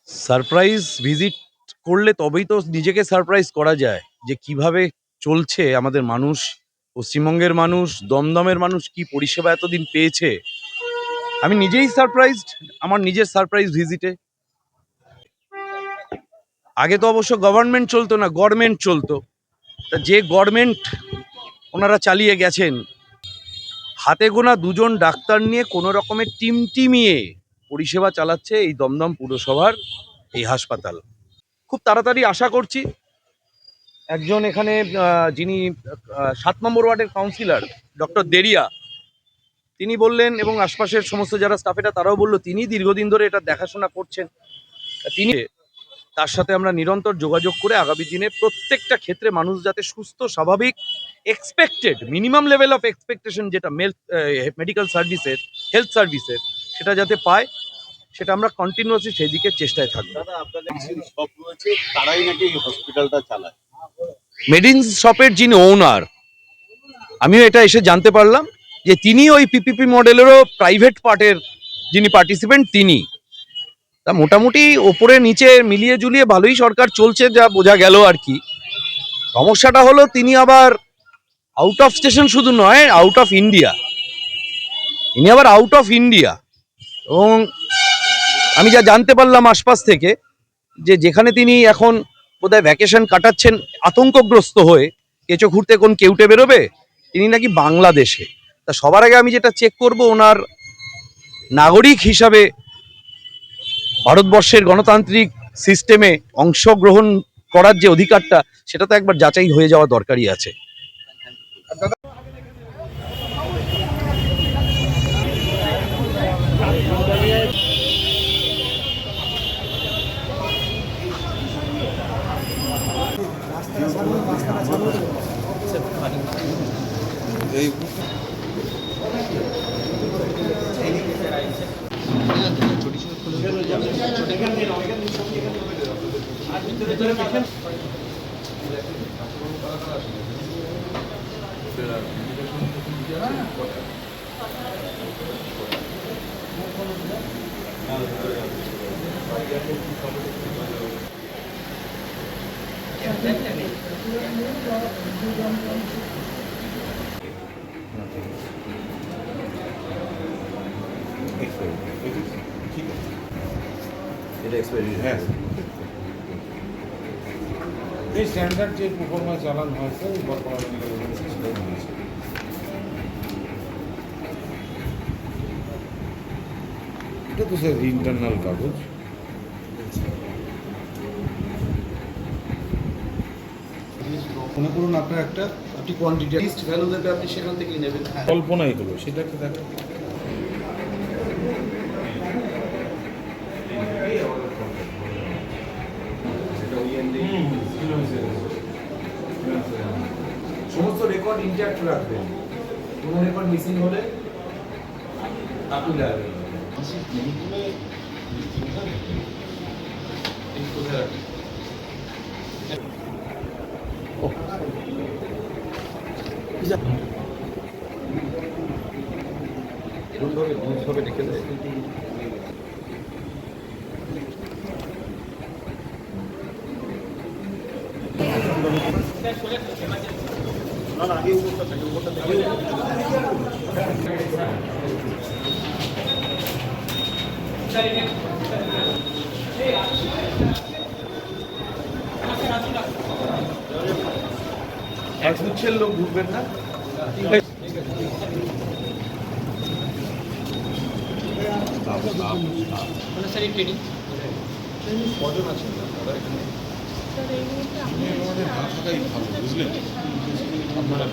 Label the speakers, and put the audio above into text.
Speaker 1: Surprise visit করলে তবেই তো নিজেকে সারপ্রাইজ করা যায় যে কিভাবে চলছে আমাদের মানুষ, পশ্চিমবঙ্গের মানুষ, দমদমের মানুষ কি পরিষেবা এতদিন পেয়েছে। আমি নিজেই সারপ্রাইজড আমার নিজের সারপ্রাইজ ভিজিটে। আগে তো অবশ্য গভর্নমেন্ট চলতো না, গভর্নমেন্ট চলতো। তা যে গভর্নমেন্ট ওনারা চালিয়ে গেছেন, হাতে গোনা দুজন ডাক্তার নিয়ে কোনো রকমের টিমটিমিয়ে পরিষেবা চালাচ্ছে এই দমদম পুরসভার এই হাসপাতাল। খুব তাড়াতাড়ি আশা করছি একজন এখানে যিনি ৭ নম্বর ওয়ার্ডের কাউন্সিলর ডক্টর দেরিয়া, তিনি বললেন, এবং আশপাশের সমস্ত যারা স্টাফেরা তারাও বললো, তিনি দীর্ঘদিন ধরে এটা দেখাশোনা করছেন। তিনি, তার সাথে আমরা নিরন্তর যোগাযোগ করে আগামী দিনে প্রত্যেকটা ক্ষেত্রে মানুষ যাতে সুস্থ স্বাভাবিক expected minimum level of expectation যেটা মেডিকেল সার্ভিসের, হেলথ সার্ভিসের, সেটা যাতে পায়, সেটা আমরা কন্টিনিউয়াসলি সেই দিকে চেষ্টায় থাকবো।
Speaker 2: তারাই নাকি হসপিটালটা চালায়।
Speaker 1: মেডিসিন শপের যিনি ওনার, আমিও এটা এসে জানতে পারলাম যে তিনি ওই পিপিপি মডেলেরও প্রাইভেট পার্টের যিনি পার্টিসিপেন্ট তিনি। তা মোটামুটি ওপরে নিচে মিলিয়ে জুলিয়ে ভালোই সরকার চলছে, যা বোঝা গেল আর কি। সমস্যাটা হলো তিনি আবার আউট অফ স্টেশন শুধু নয়, আউট অফ ইন্ডিয়া। ইনি আবার আউট অফ ইন্ডিয়া, এবং আমি যা জানতে পারলাম আশপাশ থেকে, যে যেখানে তিনি এখন বোধহয় ভ্যাকেশন কাটাচ্ছেন আতঙ্কগ্রস্ত হয়ে, কেঁচো ঘুরতে কোন কেউটে বেরোবে, তিনি নাকি বাংলাদেশে। তা সবার আগে আমি যেটা চেক করব, ওনার নাগরিক হিসাবে ভারতবর্ষের গণতান্ত্রিক সিস্টেমে অংশগ্রহণ করার যে অধিকারটা, সেটা তো একবার যাচাই হয়ে যাওয়া দরকারই আছে।
Speaker 3: এই স্ট্যান্ডার্ড যে পারফরমেন্স চালানো হয়েছে এটা তো স্যার ইন্টারনাল কাগজ। মনে করুন আপনার একটা আপনি কোয়ান্টিটি লিস্ট ভ্যালু দেবে, আপনি সেখান থেকেই নেবেন। কল্পনাই হলো সেটাকে দেখা সমস্ত রেকর্ড ইনট্যাক্ট রাখবেন, কোনো রেকর্ড মিসিং হলে আপনি যাবেন। রেখে দেয় আগে উপরটা থাকে, উপরটা থেকে এক গুচ্ছের লোক ঘুরবেন না। স্যার এই ট্রেনিং কজন আছেন দাদা এখানে? ভালো বুঝলেন আপনারা